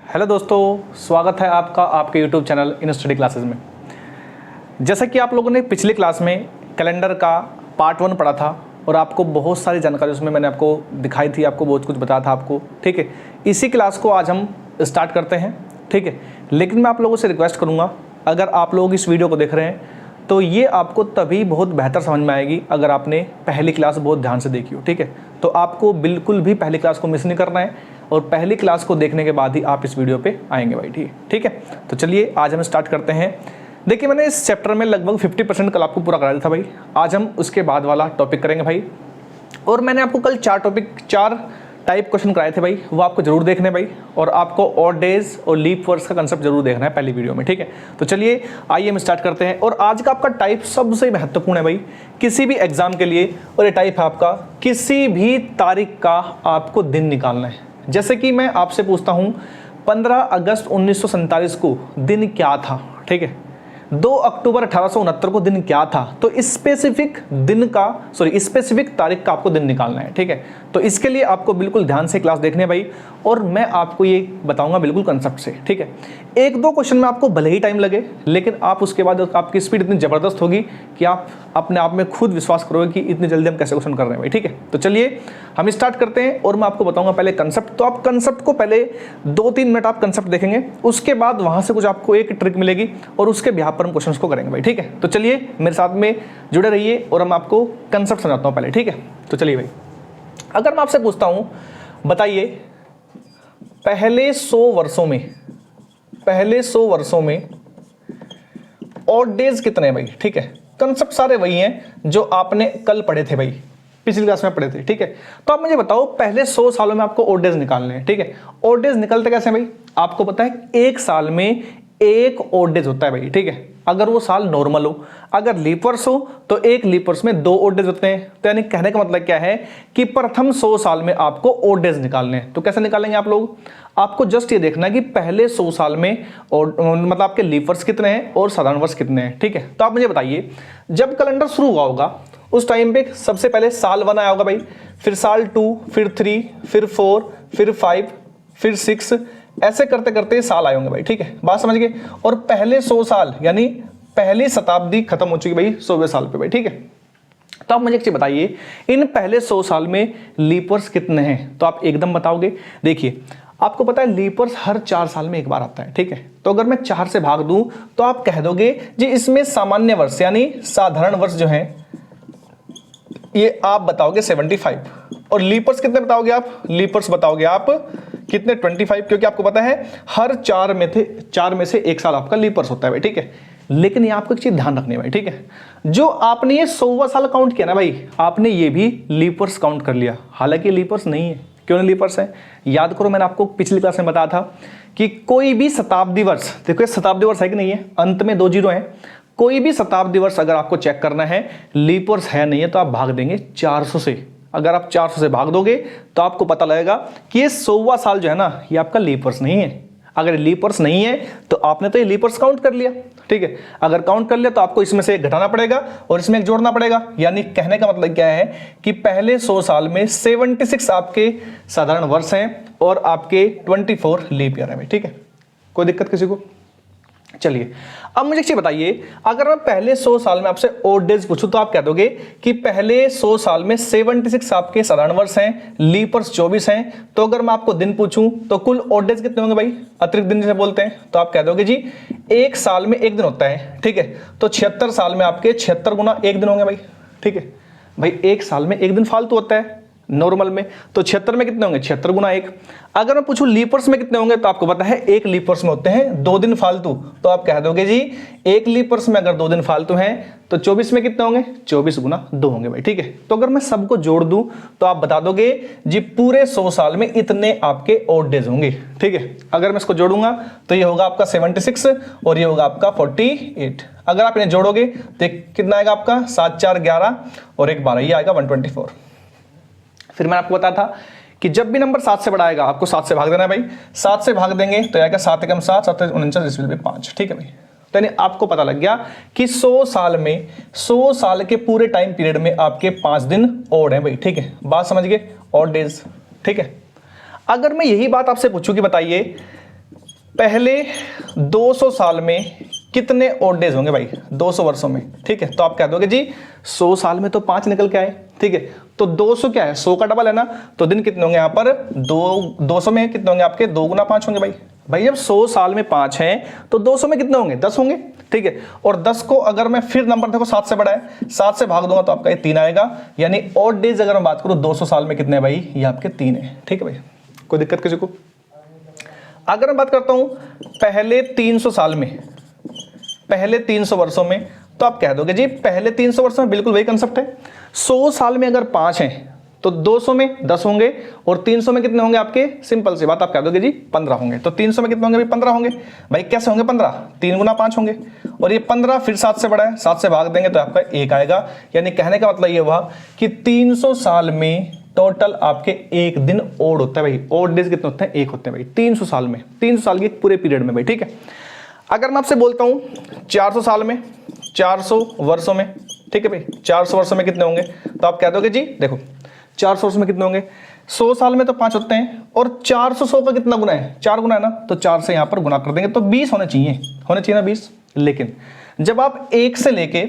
Hello दोस्तों, स्वागत है आपका आपके YouTube channel in study classes में। जैसा कि आप लोगों ने पिछली क्लास में कैलेंडर का पार्ट 1 पढ़ा था और आपको बहुत सारी जानकारी उसमें मैंने आपको दिखाई थी, आपको बहुत कुछ बताया था आपको, ठीक है। इसी क्लास को आज हम स्टार्ट करते हैं, ठीक है। लेकिन मैं आप लोगों से रिक्वेस्ट करूँगा, अगर आप लोग इस वीडियो को देख रहे हैं तो ये आपको तभी बहुत बेहतर समझ में आएगी अगर आपने पहली क्लास बहुत ध्यान से देखी हो, ठीक है। तो आपको बिल्कुल भी पहली क्लास को मिस नहीं करना है और पहली क्लास को देखने के बाद ही आप इस वीडियो पे आएंगे भाई, ठीक है। तो चलिए आज हम स्टार्ट करते हैं। देखिए, मैंने इस चैप्टर में लगभग 50% कल आपको पूरा करा दिया था भाई। आज हम उसके बाद वाला टॉपिक करेंगे भाई। और मैंने आपको कल 4 टाइप क्वेश्चन कराए थे भाई, वो आपको जरूर देखने भाई। और आपको ऑड डेज और लीप वर्ड्स का कंसेप्ट जरूर देखना है पहली वीडियो में, ठीक है। तो चलिए आइए हम स्टार्ट करते हैं। और आज का आपका टाइप सबसे महत्वपूर्ण है भाई किसी भी एग्जाम के लिए, और ये टाइप है आपका किसी भी तारीख का आपको दिन निकालना है। जैसे कि मैं आपसे पूछता हूं 15 अगस्त 1947 को दिन क्या था, ठीक है। 2 अक्टूबर 1869 को दिन क्या था। तो स्पेसिफिक तारीख का आपको दिन निकालना है, ठीक है। तो इसके लिए आपको बिल्कुल ध्यान से क्लास देखने भाई, और मैं आपको ये बताऊंगा बिल्कुल कंसेप्ट से, ठीक है। 1-2 क्वेश्चन में आपको भले ही टाइम लगे, लेकिन आप उसके बाद आपकी स्पीड इतनी ज़बरदस्त होगी कि आप अपने आप में खुद विश्वास करोगे कि इतनी जल्दी हम कैसे क्वेश्चन कर रहे हैं भाई, ठीक है। तो चलिए हम स्टार्ट करते हैं और मैं आपको बताऊंगा पहले कंसेप्ट। तो आप कंसेप्ट को पहले 2-3 मिनट आप कंसेप्ट देखेंगे, उसके बाद वहां से कुछ आपको एक ट्रिक मिलेगी और उसके बिहाफ पर हम क्वेश्चंस को करेंगे भाई, ठीक है। तो चलिए मेरे साथ में जुड़े रहिए और हम आपको कंसेप्ट समझाता हूं पहले, ठीक है। तो चलिए भाई, अगर मैं आपसे पूछता हूं, बताइए पहले 100 वर्षों में ऑड डेज कितने हैं भाई, ठीक है। कंसेप्ट सारे वही हैं जो आपने कल पढ़े थे भाई, पिछली क्लास में पढ़े थे, ठीक है। तो आप मुझे बताओ पहले 100 सालों में आपको ऑड डेज निकालने हैं, ठीक है। ऑड डेज निकलते कैसे भाई, आपको पता है एक साल में एक ऑड डेज होता है भाई, ठीक है। अगर वो साल नॉर्मल हो, अगर लीप वर्ष हो तो एक लीप वर्ष में 2 ऑड डेज होते हैं। तो यानी कहने का मतलब क्या है कि प्रथम 100 साल में आपको ऑड डेज निकालने हैं। तो कैसे निकालेंगे आप लोग, आपको जस्ट ये देखना है कि पहले 100 साल में मतलब आपके लीप वर्ष कितने हैं और साधारण वर्ष कितने हैं, ठीक है। तो आप मुझे बताइए, जब कैलेंडर शुरू हुआ होगा उस टाइम पे सबसे पहले साल 1 आया होगा भाई, फिर साल 2, फिर 3, फिर 4, फिर 5, फिर 6, ऐसे करते करते साल आए होंगे भाई, ठीक है। बात समझ गए। और पहले 100 साल यानी पहली शताब्दी खत्म हो चुकी भाई 100वें साल पे भाई, ठीक है। तो आप मुझे एक चीज बताइए, इन पहले 100 साल में लीप वर्ष कितने हैं, तो आप एकदम बताओगे। देखिए, आपको पता है लीप वर्ष हर 4 साल में एक बार आता है, ठीक है। तो अगर मैं 4 से भाग दूं तो आप कह दोगे जी इसमें सामान्य वर्ष यानी साधारण वर्ष जो है ये आप बताओगे 75, और लीप वर्ष कितने बताओगे आप, लीप वर्ष बताओगे आप कितने 25, क्योंकि आपको पता है हर 4 में से एक साल आपका लीप वर्ष होता है भाई, ठीक है। लेकिन ये आपको एक चीज ध्यान रखनी है भाई, ठीक है। जो आपने ये 100वां साल काउंट किया ना भाई, आपने ये भी लीप वर्ष काउंट कर लिया, हालांकि लीप वर्ष नहीं है। क्यों नहीं लीप वर्ष है, याद करो मैंने आपको पिछली क्लास में बताया था कि कोई भी शताब्दी वर्ष, देखो ये शताब्दी वर्ष है कि नहीं है, अंत में 2 जीरो है। कोई भी शताब्दी वर्ष अगर आपको चेक करना है लीप वर्ष है नहीं है तो आप भाग देंगे 400 से। अगर आप 400 से भाग दोगे तो आपको पता लगेगा कि ये 100वां साल जो है ना ये आपका लीप वर्ष नहीं है। अगर लीप वर्ष नहीं है तो आपने तो ये लीप वर्ष काउंट कर लिया, ठीक है। अगर काउंट कर लिया तो आपको इसमें से एक घटाना पड़ेगा और इसमें एक जोड़ना पड़ेगा। यानी कहने का मतलब क्या है कि पहले 100 साल में 76 आपके साधारण वर्ष हैं और आपके 24 लीप ईयर है, ठीक है। कोई दिक्कत किसी को। चलिए अब मुझे एक चीज बताइए, अगर मैं पहले 100 साल में आपसे ऑड डेज पूछूं तो आप कह दोगे कि पहले 100 साल में 76 आपके साधारण वर्ष हैं, लीप वर्ष 24 हैं। तो अगर मैं आपको दिन पूछूं तो कुल ऑड डेज कितने होंगे भाई, अतिरिक्त दिन जिसे बोलते हैं। तो आप कह दोगे जी एक साल में एक दिन होता है, ठीक है। तो 76 साल में आपके 76 गुना 1 दिन होंगे भाई, ठीक है। भाई एक साल में एक दिन फालतू होता है नॉर्मल में, तो 76 में कितने होंगे, 76 गुना 1। अगर मैं पूछूं लीप वर्ष में कितने होंगे तो आपको पता है एक लीप वर्ष में होते हैं 2 दिन फालतू। तो आप कह दोगे जी एक लीप वर्ष में अगर 2 दिन फालतू हैं तो 24 में कितने होंगे, 24 गुना 2 होंगे भाई, ठीक है। तो अगर मैं सबको जोड़ दूं तो आप बता दोगे जी पूरे 100 साल में इतने आपके ऑड डेज होंगे, ठीक है। अगर मैं इसको जोड़ूंगा तो ये होगा आपका 76 और ये होगा आपका 48। अगर आप इन्हें जोड़ोगे तो कितना आएगा आपका 7 4 11 और 1 12, ये आएगा 124। फिर मैंने आपको बताया था कि जब भी नंबर 7 से बड़ा आएगा आपको 7 से भाग देना है भाई। 7 से भाग देंगे तो आएगा 7 एकम 7, 7 49, इस विल बी 5, ठीक है भाई। तो यानी आपको पता लग गया कि 100 साल के पूरे टाइम पीरियड में आपके 5 दिन ऑड हैं भाई, ठीक है। बात समझ गए, ऑड डेज, ठीक है। अगर मैं यही बात आपसे पूछूं कि बताइए पहले 200 साल में कितने ओड डेज होंगे भाई 200 वर्षों में, ठीक है। तो आप कह दोगे जी 100 साल में तो 5 निकल के आए, ठीक है। तो 200 क्या है, 100 का डबल है ना, तो दिन कितने होंगे यहाँ पर 200 में कितने होंगे आपके 2 गुना 5 होंगे भाई जब 100 साल में 5 हैं तो 200 में कितने होंगे 10 होंगे, ठीक है। और 10 को अगर मैं फिर नंबर देखो 7 से बड़ा है, 7 से भाग दूंगा तो आपका ये 3 आएगा, यानी ऑड डेज अगर मैं बात करूं 200 साल में कितने भाई, ये आपके 3 है, ठीक है भाई। कोई दिक्कत किसी को? अगर मैं बात करता हूं पहले 300 साल में, पहले 300 वर्षों में, तो आप कह दोगे जी पहले 300 वर्षों में बिल्कुल वही कंसेप्ट है। 100 साल में अगर 5 हैं तो 200 में 10 होंगे और 300 में कितने होंगे आपके, सिंपल सी बात, आप कह दोगे जी 15 होंगे। तो 300 में कितने होंगे भाई 15 होंगे भाई। कैसे होंगे 15, 3 गुना 5 होंगे, और ये 15 फिर 7 से बड़ा है, 7 से भाग देंगे तो आपका 1 आएगा। यानी कहने का मतलब ये हुआ कि 300 साल में टोटल आपके एक दिन ओड होता है भाई। ओड डेज कितने होते हैं, 1 होते हैं भाई 300 साल में, 300 साल के पूरे पीरियड में भाई, ठीक है। अगर मैं आपसे बोलता हूं 400 साल में, 400 वर्षों में, ठीक है भाई, 400 वर्षों में कितने होंगे, तो आप कह दोगे जी देखो 400 वर्षों में कितने होंगे, 100 साल में तो 5 होते हैं और 400 100 का कितना गुना है, 4 गुना है ना, तो 4 से यहां पर गुना कर देंगे तो 20 होने चाहिए ना 20। लेकिन जब आप 1 से लेके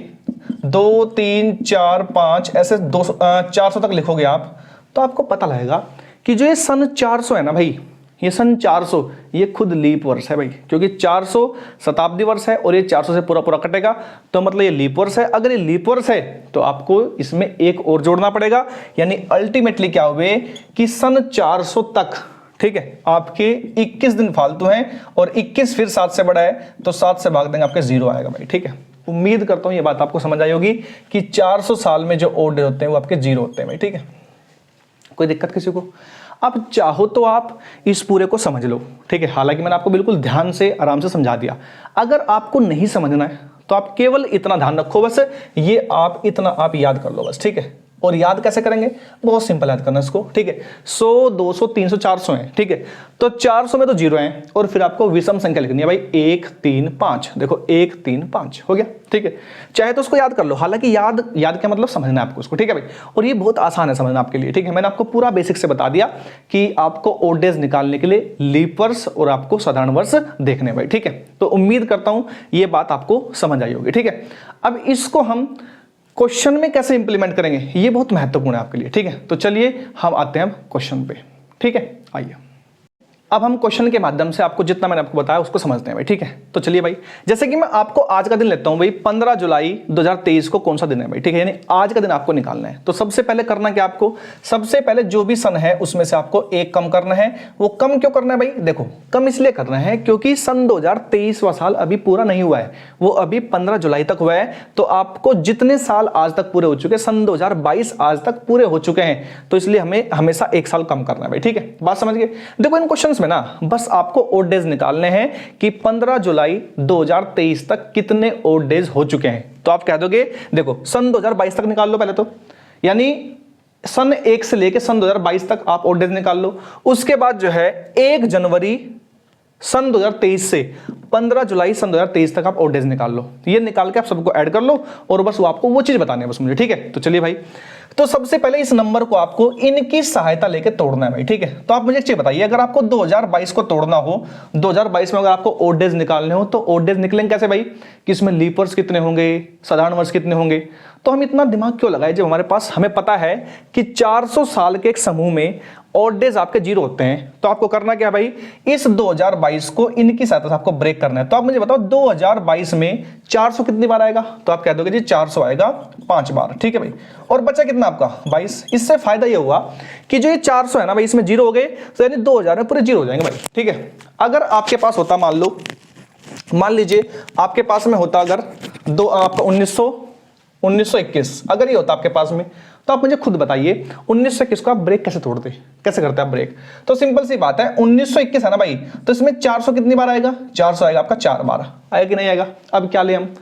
2 3 4 5 ऐसे 400 तक लिखोगे आप, तो आपको पता लगेगा कि जो ये सन 400 है ना भाई, ये सन 400 ये खुद लीप वर्ष है भाई, क्योंकि 400 शताब्दी वर्ष है और ये 400 से पूरा पूरा कटेगा, तो मतलब ये लीप वर्ष है। अगर ये लीप वर्ष है तो आपको इसमें एक और जोड़ना पड़ेगा, यानी अल्टीमेटली क्या हुए कि सन 400 तक, ठीक है, आपके 21 दिन फालतू हैं और 21 फिर 7 से बड़ा है तो 7 से भाग देंगे आपके 0 आएगा भाई, ठीक है। उम्मीद करता हूं ये बात आपको समझ आई होगी कि 400 साल में जो ओड होते हैं वो आपके 0 होते हैं भाई, ठीक है। कोई दिक्कत किसी को? आप चाहो तो आप इस पूरे को समझ लो, ठीक है। हालांकि मैंने आपको बिल्कुल ध्यान से आराम से समझा दिया। अगर आपको नहीं समझना है तो आप केवल इतना ध्यान रखो, बस ये आप इतना आप याद कर लो बस, ठीक है। और याद कैसे करेंगे, बहुत सिंपल याद करना इसको, ठीक है। 100 200 300 400 है, ठीक है। तो 400 में तो 0 है और फिर आपको विषम संख्या लिखनी है भाई 1 3 5, देखो 1 3 5 हो गया, ठीक है। चाहे तो उसको याद कर लो, हालांकि याद क्या मतलब समझना है आपको उसको, ठीक है भाई। और ये बहुत आसान है समझना आपके लिए, ठीक है। मैंने आपको पूरा बेसिक से बता दिया कि आपको ओड डेज निकालने के लिए लीप वर्ष और आपको साधारण वर्ष देखने भाई, ठीक है। तो उम्मीद करता हूं ये बात आपको समझ आई होगी, ठीक है। अब इसको हम क्वेश्चन में कैसे इंप्लीमेंट करेंगे ये बहुत महत्वपूर्ण है आपके लिए, ठीक है। तो चलिए हम आते हैं क्वेश्चन पे, ठीक है। आइए अब हम क्वेश्चन के माध्यम से आपको जितना मैंने आपको बताया उसको समझते हैं भाई, ठीक है। तो चलिए भाई, जैसे कि मैं आपको आज का दिन लेता हूं भाई, 15 जुलाई 2023 को कौन सा दिन है भाई, ठीक है। यानी आज का दिन आपको निकालना है। तो सबसे पहले करना क्या आपको, सबसे पहले जो भी सन है उसमें से आपको एक कम करना है। वो कम क्यों करना है भाई, देखो कम इसलिए करना है क्योंकि सन 2023वां साल अभी पूरा नहीं हुआ है, वो अभी 15 जुलाई तक हुआ है। तो आपको जितने साल आज तक पूरे हो चुके, सन 2022 आज तक पूरे हो चुके हैं, तो इसलिए हमें हमेशा एक साल कम करना है भाई, ठीक है। बात समझ गए? देखो इन क्वेश्चन में ना बस आपको ओड डेज निकालने हैं कि 15 जुलाई 2023 तक कितने ओड डेज हो चुके हैं। तो आप कह दोगे देखो सन 2022 तक निकाल लो पहले तो, यानी सन 1 से लेके सन 2022 तक आप ओड डेज निकाल लो। उसके बाद जो है 1 जनवरी सन 2023 से 15 जुलाई सन 2023 तक आप ओड डेज निकाल लो। ये निकाल के आप सबको ऐड कर लो और बस वो आपको वो चीज बतानी है बस मुझे, ठीक है। तो चलिए भाई, तो सबसे पहले इस नंबर को आपको इनकी सहायता लेके तोड़ना है भाई, ठीक है। तो आप मुझे एक चीज बताइए, अगर आपको 2022 को तोड़ना हो, 2022 में अगर आपको ओड डेज निकालने हो तो ओड डेज निकलेंगे कैसे भाई, कि इसमें लीप वर्ष कितने होंगे, साधारण वर्ष कितने होंगे। तो हम इतना दिमाग क्यों लगाए जब हमारे पास हमें पता है कि 400 साल के एक समूह में ऑड डेज आपके 0 होते हैं। तो आपको करना क्या भाई, इस 2022 को इनकी सहायता से आपको ब्रेक करना है। तो आप मुझे बताओ 2022 में 400 कितनी बार आएगा, तो आप कह दोगे जी 400 आएगा 5 बार, ठीक है भाई। और बचा कितना आपका 22। इससे फायदा ये हुआ कि जो ये 400 है ना भाई, इसमें 0 हो गए तो यानी 2000 में पूरे 0 हो जाएंगे भाई, ठीक है। अगर आपके पास होता, मान लीजिए आपके पास में होता अगर आपका 1921 अगर ये होता आपके पास में, तो आप मुझे खुद बताइए 1921 को आप ब्रेक कैसे तोड़ते, कैसे करते हैं आप ब्रेक। तो सिंपल सी बात है, 1921 है ना भाई, तो इसमें 400 कितनी बार आएगा, 400 आएगा आपका 4 बार, आएगा कि नहीं आएगा। अब क्या ले हम,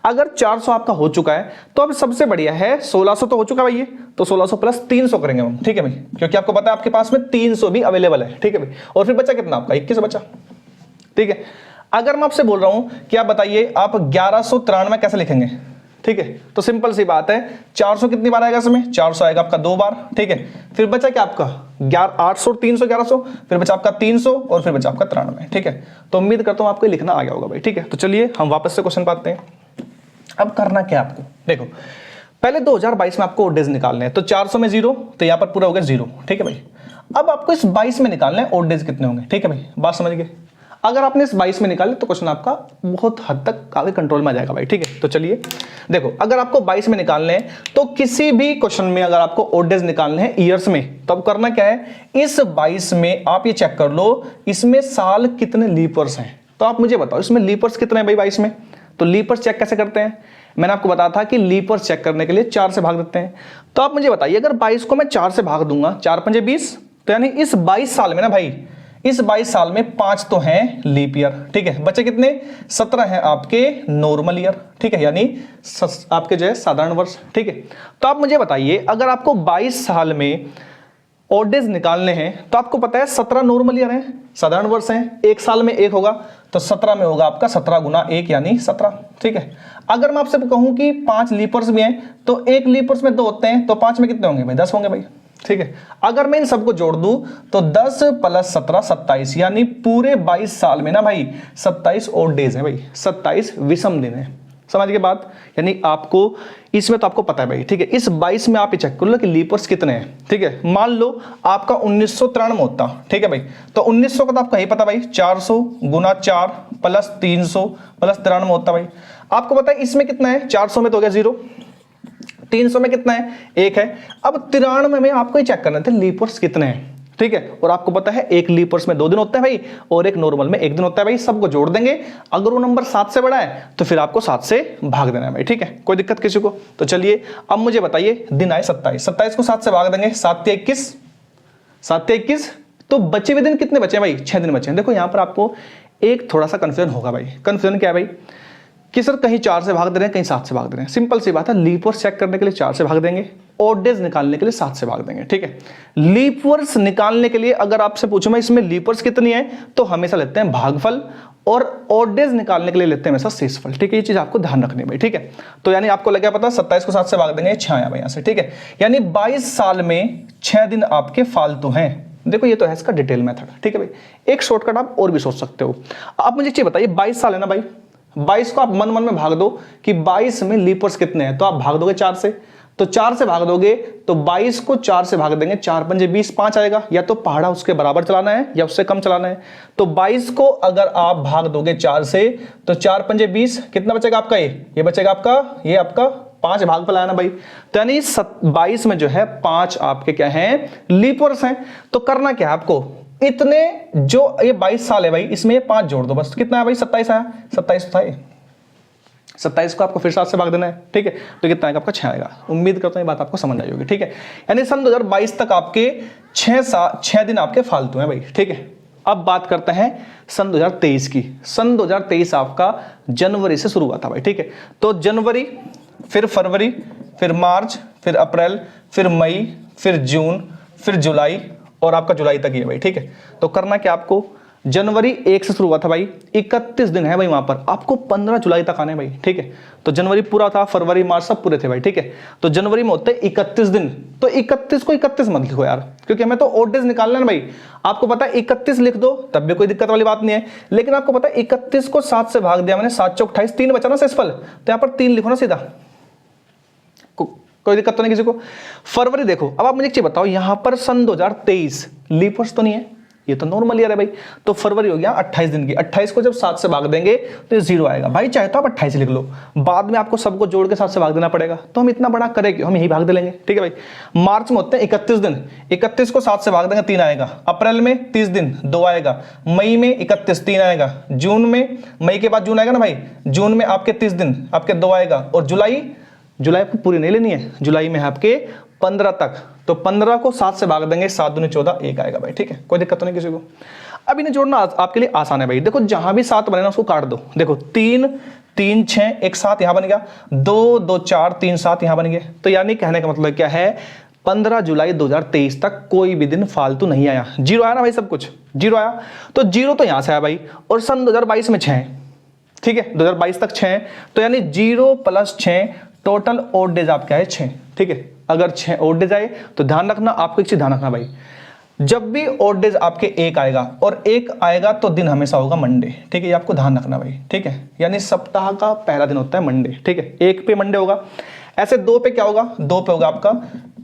अगर 400 आपका हो चुका है तो अब सबसे बढ़िया है 1600 तो हो चुका भाई, ये तो 1600 प्लस 300 करेंगे हम, ठीक है भाई, क्योंकि आपको पता है आपके पास में 300 भी अवेलेबल है, ठीक है भाई। और फिर बचा कितना आपका 21 बचा, ठीक है। अगर मैं आपसे बोल रहा हूं कि आप बताइए आप 1193 कैसे लिखेंगे, ठीक है। तो सिंपल सी बात है, 400 कितनी बार आएगा इसमें, 400 आएगा आपका 2 बार, ठीक है। फिर बचा क्या आपका 800 और 300 1100, फिर बचा आपका 300 और फिर बचा आपका 93, ठीक है। तो उम्मीद करता हूं आपको लिखना आ गया होगा भाई, ठीक है। तो चलिए हम वापस से क्वेश्चन पाते हैं। अब करना क्या आपको, देखो पहले 2022 में आपको ओड डेज निकालने हैं, तो 400 में 0, तो यहां पर पूरा हो गया 0, ठीक है भाई। अब आपको इस 22 में निकालना है ओड डेज कितने होंगे, ठीक है भाई, बात समझ गए। अगर आपने इस 22 में निकाले तो क्वेश्चन आपका बहुत हद तक आगे कंट्रोल में आ जाएगा भाई, ठीक है। तो चलिए देखो, अगर आपको 22 में निकालने हैं तो किसी भी क्वेश्चन में अगर आपको ओड डेज निकालने हैं ईयर्स में, तो अब करना क्या है, इस 22 में आप ये चेक कर लो इसमें साल कितने लीप ईयर्स हैं। तो आप मुझे बताओ इसमें लीप ईयर्स कितने हैं भाई 22 में। तो लीप ईयर्स चेक कैसे करते हैं, मैंने आपको बताया था कि लीप ईयर्स चेक करने के लिए 4 से भाग देते हैं। तो आप मुझे बताइए अगर 22 को मैं 4 से भाग दूंगा, 4 पंजे 20, तो यानी इस 22 साल में ना भाई, इस 22 साल में 5 तो हैं लीप ईयर, ठीक है। बचे कितने, 17 हैं आपके नॉर्मल ईयर, ठीक है, यानी आपके जो है साधारण वर्ष, ठीक है। तो आप मुझे बताइए अगर आपको 22 साल में ओड डेज निकालने हैं तो आपको पता है 17 नॉर्मल ईयर हैं, साधारण वर्ष हैं, एक साल में एक होगा, तो 17 में होगा आपका 17 गुना 1 यानी 17, ठीक है। अगर मैं आपसे कहूं कि 5 लीपर्स भी हैं तो एक लीपर्स में 2 होते हैं, तो 5 में कितने होंगे भाई, 10 होंगे भाई, ठीक है। अगर मैं इन सबको जोड़ दूं तो 10 + 17 27, यानी पूरे 22 साल में ना भाई 27 ओड डेज है भाई, 27 विषम दिन है, समझ के बात। यानी आपको इसमें तो आपको पता है भाई, ठीक है। इस 22 में आप ये चेक कर लो कि लीपर्स कितने हैं, ठीक है। मान लो आपका 1993 होता, ठीक है भाई, तो 1900 का तो आपको यही पता भाई, 400 गुना 4 + 300 + 93 होता भाई। आपको पता है इसमें कितना है, 400 में तो हो गया 0, 300 में कितना है, 1 है। अब 93 में आपको ये चेक करना था लीपर्स कितने हैं, ठीक है। और आपको पता है एक लीपर्स में 2 दिन होता है भाई, और एक नॉर्मल में 1 दिन होता है भाई, सबको जोड़ देंगे। अगर वो नंबर 7 से बड़ा है तो फिर आपको 7 से भाग देना है भाई, ठीक है, कोई दिक्कत किसी को। तो चलिए अब मुझे बताइए दिन आए 27, 27 को 7 से भाग देंगे, 7 × 21, 7 × 21, तो बचे हुए दिन कितने बचे भाई, 6 दिन बचे हैं। देखो यहां पर आपको एक थोड़ा सा कंफ्यूजन होगा भाई, कंफ्यूजन क्या है भाई कि सर कहीं 4 से भाग दे रहे हैं, कहीं 7 से भाग दे रहे हैं। सिंपल सी बात है, लीप ईयर्स चेक करने के लिए 4 से भाग देंगे, ओड डेज निकालने के लिए 7 से भाग देंगे, ठीक है। लीप ईयर्स निकालने के लिए अगर आपसे पूछूं मैं इसमें लीप ईयर्स कितनी है, तो हमेशा लेते हैं भागफल, और ओड डेज निकालने के लिए लेते हैं हमेशा शेषफल, ठीक है। ये चीज आपको ध्यान रखनी है भाई, ठीक है। तो यानी आपको लग गया पता, 27 को 7 से भाग देंगे, 6 आया भाई यहां से, ठीक है। यानी 22 साल में 6 दिन आपके फालतू हैं। देखो ये तो है इसका डिटेल मेथड, ठीक है भाई। एक शॉर्टकट आप और भी सोच सकते हो। आप मुझे चीज बताइए 22 साल है ना भाई, 22 को आप मन मन में भाग दो कि 22 में लीप ईयर्स कितने हैं, तो आप भाग दोगे 4 से, तो 4 से भाग दोगे तो 22 को 4 से भाग देंगे, 4 पंजे 20, 5 आएगा, या तो पहाड़ा उसके बराबर चलाना है या उससे कम चलाना है। तो 22 को अगर आप भाग दोगे 4 से तो 4 पंजे 20, कितना बचेगा आपका, ये बचेगा आपका, ये आपका 5 भाग फैलाया ना भाई। तो यानी 22 में जो है 5 आपके क्या हैं, लीप ईयर्स हैं। तो करना क्या है आपको, इतने जो ये 22 साल है भाई, इसमें ये 5 जोड़ दो बस, कितना है भाई, 27 आया, 27 था ये, 27 को आपको फिर 7 से भाग देना है, ठीक है। तो कितना आएगा आपका, 6 आएगा। उम्मीद करता हूं ये बात आपको समझ आई होगी, ठीक है। यानी सन 2022 तक आपके 6 दिन आपके फालतू हैं भाई, ठीक है। अब बात करते हैं सन 2023 की। सन 2023 आपका जनवरी से शुरू हुआ था भाई, ठीक है। तो जनवरी, फिर फरवरी, फिर मार्च, फिर अप्रैल, फिर मई, फिर जून, फिर जुलाई, और आपका जुलाई तक ही है भाई, ठीक है। तो करना क्या आपको, जनवरी 1 से शुरू हुआ था भाई, 31 दिन है भाई वहां पर, आपको 15 जुलाई तक आने भाई, ठीक है। तो जनवरी पूरा था, फरवरी मार्च सब पूरे थे भाई, ठीक है। तो जनवरी में होते हैं 31 दिन, तो 31 को 31 मत लिखो यार, क्योंकि हमें तो ओड डेज निकालना है भाई। आपको पता है 31 लिख दो तब भी कोई दिक्कत वाली बात नहीं है, लेकिन आपको पता है 31 को 7 से भाग दिया मैंने, 7 × 28, 3 बचा ना शेषफल, तो यहां पर 3 लिखो ना सीधा, कोई दिक्कत तो नहीं किसी को। फरवरी देखो, अब आप मुझे एक चीज बताओ, यहां पर सन 2023 लीप ईयर्स तो नहीं है, ये तो नॉर्मल ईयर है भाई। तो फरवरी हो गया 28 दिन की, 28 को जब 7 से भाग देंगे तो ये 0 आएगा भाई। चाहे तो आप 28 लिख लो, बाद में आपको सबको जोड़ के 7 से भाग देना पड़ेगा, तो हम इतना बड़ा करें क्यों, हम यही भाग दे लेंगे, ठीक है भाई। मार्च में होते हैं 31 दिन, 31 को 7 से भाग देंगे, 3 आएगा। अप्रैल में 30 दिन, 2 आएगा। मई में 31, 3 आएगा। जून में, मई के बाद जून आएगा ना भाई, जून में आपके 30 दिन, आपके 2 आएगा। और जुलाई आपको पूरी नहीं लेनी है, जुलाई में है आपके 15 तक, तो 15 को 7 से भाग देंगे, 7 दूनी 14, 1 आएगा भाई, ठीक है, कोई दिक्कत तो नहीं किसी को। अब इन्हें जोड़ना आपके लिए आसान है भाई। देखो जहां भी 7 बने ना उसको काट दो, देखो 3 3 6 1 7 यहां बन गया, 2 2 4 3 7 यहां बन गए। तो यानी कहने का मतलब क्या है, 15 जुलाई 2023 तक कोई भी दिन फालतू नहीं आया, 0 आया ना भाई, सब कुछ 0 आया। तो 0 तो यहां से आया भाई, और सन 2022 में 6 है, ठीक है, 2022 तक 6 है, तो यानी 0 + 6 टोटल ओड डेज आपका है 6, ठीक है। अगर 6 ओड डेज आए तो ध्यान रखना, आपको एक चीज ध्यान रखना भाई, जब भी ऑड डेज आपके एक आएगा और एक आएगा तो दिन हमेशा होगा मंडे, ठीक है, ये आपको ध्यान रखना भाई, ठीक है, यानी सप्ताह का पहला दिन होता है मंडे, ठीक है, एक पे मंडे होगा, ऐसे दो पे क्या होगा, दो पे होगा आपका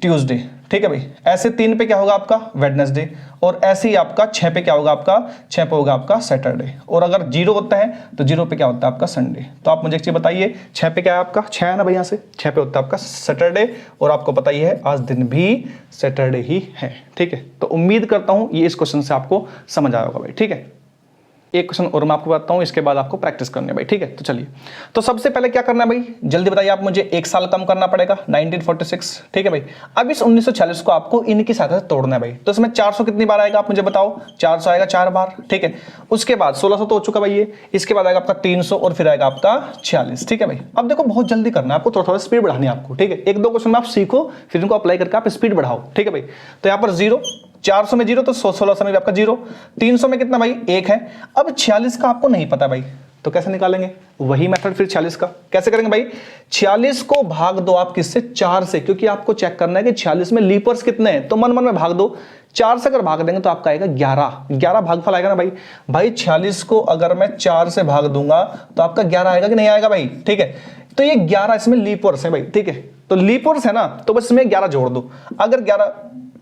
ट्यूसडे, ठीक है भाई, ऐसे तीन पे क्या होगा आपका वेडनेसडे, और ऐसे ही आपका छह पे क्या होगा आपका, छह पे होगा आपका सैटरडे, और अगर जीरो होता है तो जीरो पे क्या होता है आपका संडे। तो आप मुझे एक चीज बताइए, छह पे क्या है आपका, छह है ना भाई, यहाँ से छह पे होता है आपका सैटरडे, और आपको पता ही है आज दिन भी सैटरडे ही है, ठीक है। तो उम्मीद करता हूं ये इस क्वेश्चन से आपको समझ आया होगा भाई, ठीक है। एक क्वेश्चन और मैं आपको बताता हूं, इसके बाद आपको प्रैक्टिस करनी है भाई, ठीक है। तो चलिए, तो सबसे पहले क्या करना है भाई, जल्दी बताइए आप मुझे, एक साल कम करना पड़ेगा 1946, ठीक है भाई। अब इस 1946 को आपको इनकी सहायता से तोड़ना है भाई। तो इसमें 400 कितनी बार आएगा आप मुझे बताओ, 400 आएगा 4 बार, ठीक है। उसके बाद 1600 तो हो चुका भाई ये, इसके बाद आएगा आपका 300 और फिर आएगा आपका 46, ठीक है भाई। अब देखो बहुत जल्दी करना है आपको, थोड़ा थोड़ा स्पीड बढ़ानी है आपको, ठीक है। एक दो क्वेश्चन में आप सीखो, फिर इनको अप्लाई करके आप स्पीड बढ़ाओ, ठीक है भाई। तो यहाँ पर 0, 400 में 0 तो 1600 में भी आपका 0, 300 में कितना भाई 1 है। अब 46 का आपको नहीं पता भाई, तो कैसे निकालेंगे, वही मेथड फिर 46 का कैसे करेंगे भाई, 46 को भाग दो आप किससे, 4 से, क्योंकि आपको चेक करना है कि 46 में लीपर्स कितने हैं, तो मन मन में भाग दो, 4 से अगर भाग देंगे तो आपका आएगा 11 भागफल आएगा ना भाई। भाई 46 को अगर मैं 4 से भाग दूंगा तो आपका 11 आएगा कि नहीं आएगा भाई, ठीक है। तो ये 11 इसमें लीपर्स है भाई, ठीक है, तो लीपर्स है ना, तो बस इसमें 11 जोड़ दो, अगर 11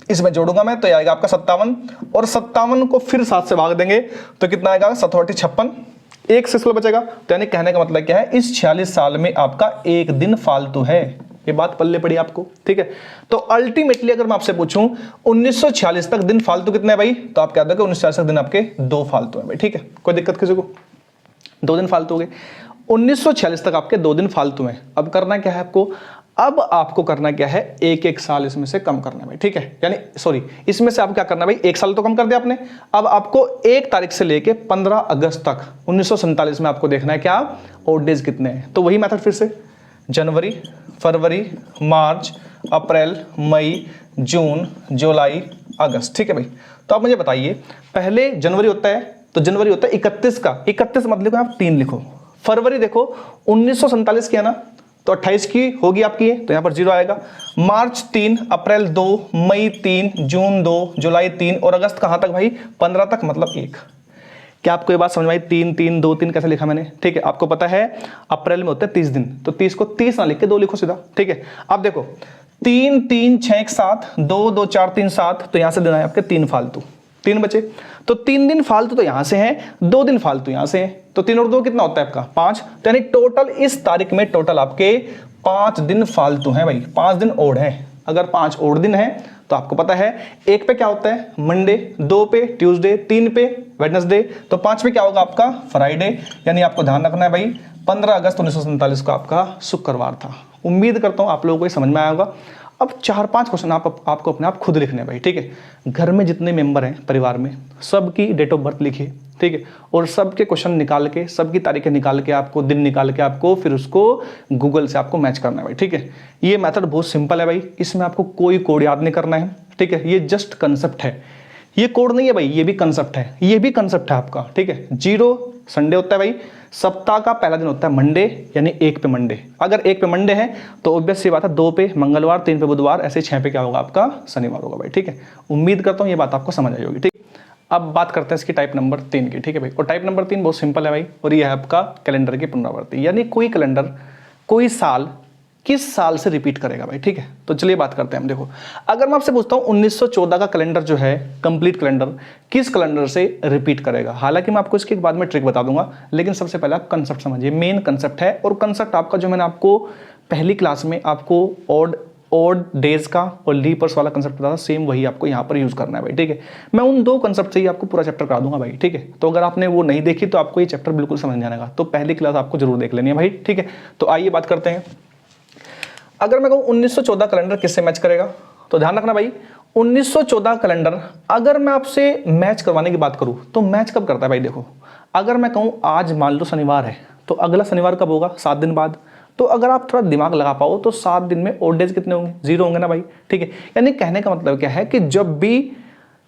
इसमें जोड़ूंगा मैं तो आएगा आपका 57, और 57 को फिर 7 से भाग देंगे तो कितना आएगा 7 56, एक से बचेगा। तो यानी कहने का मतलब क्या है, इस 46 साल में आपका एक दिन फालतू है, ये बात पल्ले पड़ी आपको, ठीक है। तो अल्टीमेटली अगर मैं आपसे पूछूं 1946 तक दिन फालतू कितने हैं भाई, तो आप कह दोगे 1946 तक दिन आपके 2 फालतू है भाई, ठीक है, कोई दिक्कत किसी को, 2 दिन फालतू हो गए। 1946 तक आपके 2 दिन फालतू हैं। अब करना क्या है आपको, अब आपको करना क्या है, एक एक साल इसमें से कम करना है भाई, ठीक है, यानी सॉरी इसमें से आप क्या करना है भाई, एक साल तो कम कर दिया आपने। अब आपको 1 तारीख से लेके 15 अगस्त तक 1947 में आपको देखना है क्या ऑड डेज कितने हैं। तो वही मेथड फिर से, जनवरी, फरवरी, मार्च, अप्रैल, मई, जून, जुलाई, अगस्त, ठीक है भाई। तो आप मुझे बताइए, पहले जनवरी होता है, तो जनवरी होता है 31 का, 31 मत लिखो आप 3 लिखो। फरवरी देखो 1947 की है ना, तो 28 की होगी आपकी, तो यहां पर 0 आएगा। मार्च 3, अप्रैल 2, मई 3, जून 2, जुलाई 3, और अगस्त कहां तक भाई 15 तक, मतलब 1। क्या आपको ये बात समझ में आई, 3 3 2 3 कैसे लिखा मैंने, ठीक है। आपको पता है अप्रैल में होता है 30 दिन, तो 30 को 30 ना लिख के 2 लिखो सीधा, ठीक है। अब देखो 3 3 6 7, 2 2 4 3 7, तो यहां से दिन आए आपके 3 फालतू, 3 बचे, तो 3 दिन फालतू तो यहां से हैं, 2 दिन फालतू यहां से हैं, तो 3 और 2 कितना होता है आपका 5, तो यानी टोटल इस तारीख में टोटल आपके 5 दिन फालतू हैं भाई, 5 दिन ओड है। अगर 5 ओड दिन है तो आपको पता है 1 पे क्या होता है मंडे, 2 पे ट्यूसडे, 3 पे वेडनेसडे, तो 5 पे क्या होगा आपका फ्राइडे, यानी आपको ध्यान रखना है भाई 15 अगस्त 1947 को आपका शुक्रवार था। उम्मीद करता हूं आप लोगों को ये समझ में आया होगा। अब 4-5 क्वेश्चन आपको अपने आप खुद लिखने हैं भाई, ठीक है। घर में जितने मेंबर हैं परिवार में, सबकी डेट ऑफ बर्थ लिखिए, ठीक है, और सबके क्वेश्चन निकाल के, सबकी तारीखें निकाल के, आपको दिन निकाल के, आपको फिर उसको गूगल से आपको मैच करना है भाई, ठीक है। ये मेथड बहुत सिंपल है भाई, इसमें आपको कोई कोड याद नहीं करना है, ठीक है, ये जस्ट कंसेप्ट है, ये कोड नहीं है भाई, ये भी कंसेप्ट है, ये भी कंसेप्ट है आपका, ठीक है। 0 संडे होता है भाई, सप्ताह का पहला दिन होता है मंडे, यानी 1 पे मंडे, अगर 1 पे मंडे है तो ऑब्वियस सी बात है 2 पे मंगलवार, 3 पे बुधवार, ऐसे 6 पे क्या होगा आपका शनिवार होगा भाई, ठीक है। उम्मीद करता हूँ ये बात आपको समझ आई होगी, ठीक। अब बात करते हैं इसकी टाइप नंबर 3 की, ठीक है भाई। और टाइप नंबर 3 बहुत सिंपल है भाई, और ये है आपका कैलेंडर की पुनरावृत्ति, यानी कोई कैलेंडर कोई साल किस साल से रिपीट करेगा भाई, ठीक है। तो चलिए बात करते हैं हम। देखो अगर मैं आपसे पूछता हूं 1914 का कैलेंडर जो है कंप्लीट कैलेंडर किस कैलेंडर से रिपीट करेगा, हालांकि मैं आपको इसके बाद में ट्रिक बता दूंगा, लेकिन सबसे पहले आप कंसेप्ट समझिए, मेन कंसेप्ट है। और कंसेप्ट आपका जो मैंने आपको पहली क्लास में आपको ऑड डेज का और लीपर्स वाला कंसेप्ट बताया, सेम वही आपको यहाँ पर यूज करना है भाई, ठीक है। मैं उन 2 कंसेप्ट से ही आपको पूरा चैप्टर करा दूंगा भाई, ठीक है। तो अगर आपने वो नहीं देखी तो आपको ये चैप्टर बिल्कुल समझ नहीं आएगा, तो पहली क्लास आपको जरूर देख लेनी है भाई, ठीक है। तो आइए बात करते हैं। अगर मैं कहूं 1914 कैलेंडर किससे मैच करेगा, तो ध्यान रखना भाई 1914 कैलेंडर अगर मैं आपसे मैच करवाने की बात करूं तो मैच कब करता है भाई। देखो अगर मैं कहूं आज मान लो शनिवार है, तो अगला शनिवार कब होगा 7 दिन बाद। तो अगर आप थोड़ा दिमाग लगा पाओ तो 7 दिन में ऑड डेज कितने होंगे, 0 होंगे ना भाई, ठीक है। यानी कहने का मतलब क्या है कि जब भी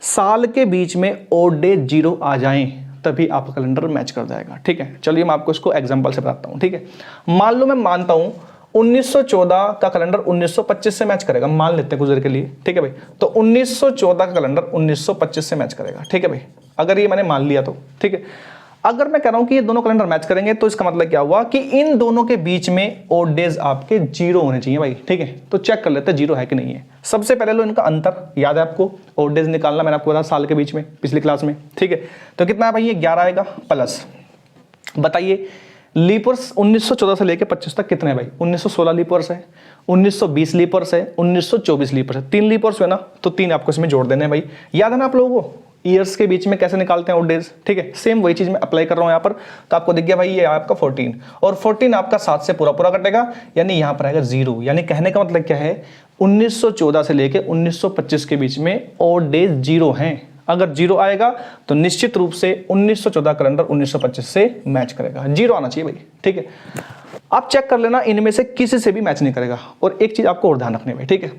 साल के बीच में ऑड डे 0 आ जाएं तभी आपका कैलेंडर मैच कर जाएगा, ठीक है। चलिए मैं आपको इसको एग्जांपल से बताता हूं, ठीक है। मान लो मैं मानता हूं 1914 का कैलेंडर 1925 से मैच करेगा, मान लेते हैं कुछ देर के लिए, ठीक है भाई। तो 1914 का कैलेंडर 1925 से मैच करेगा, ठीक है भाई, अगर ये मैंने मान लिया तो, ठीक है। अगर मैं कह रहा हूं कि ये दोनों कैलेंडर मैच करेंगे तो इसका मतलब क्या हुआ कि इन दोनों के बीच में ओड डेज आपके 0 होने चाहिए भाई, ठीक है। तो चेक कर लेते हैं 0 है कि नहीं है। सबसे पहले लो इनका अंतर, याद है आपको ओड डेज निकालना, मैंने आपको बताया साल के बीच में पिछली क्लास में, ठीक है। तो कितना है भाई, ये 11 आएगा प्लस, बताइए लीपर्स 1914 से लेके 25 तक कितने हैं भाई, 1916 लीपर्स है, 1920 लीपर्स है, 1924 लीपर्स है, 3 लीपर्स है ना, तो 3 आपको इसमें जोड़ देने हैं भाई। याद है ना आप लोगों को ईयर्स के बीच में कैसे निकालते हैं ओड डेज, ठीक है। सेम वही चीज मैं अप्लाई कर रहा हूं यहां पर। तो आपको दिख गया भाई ये आपका 14 और 14 आपका 7 से पूरा पूरा कटेगा, यानी यहां पर आएगा 0। यानी कहने का मतलब क्या है, 1914 से लेके 1925 के बीच में ओड डेज 0 हैं। अगर 0 आएगा तो निश्चित रूप से 1914 कैलेंडर 1925 से मैच करेगा, 0 आना चाहिए भाई, ठीक है। आप चेक कर लेना इनमें से किसी से भी मैच नहीं करेगा। और एक चीज आपको और ध्यान रखनी है भाई, ठीक है।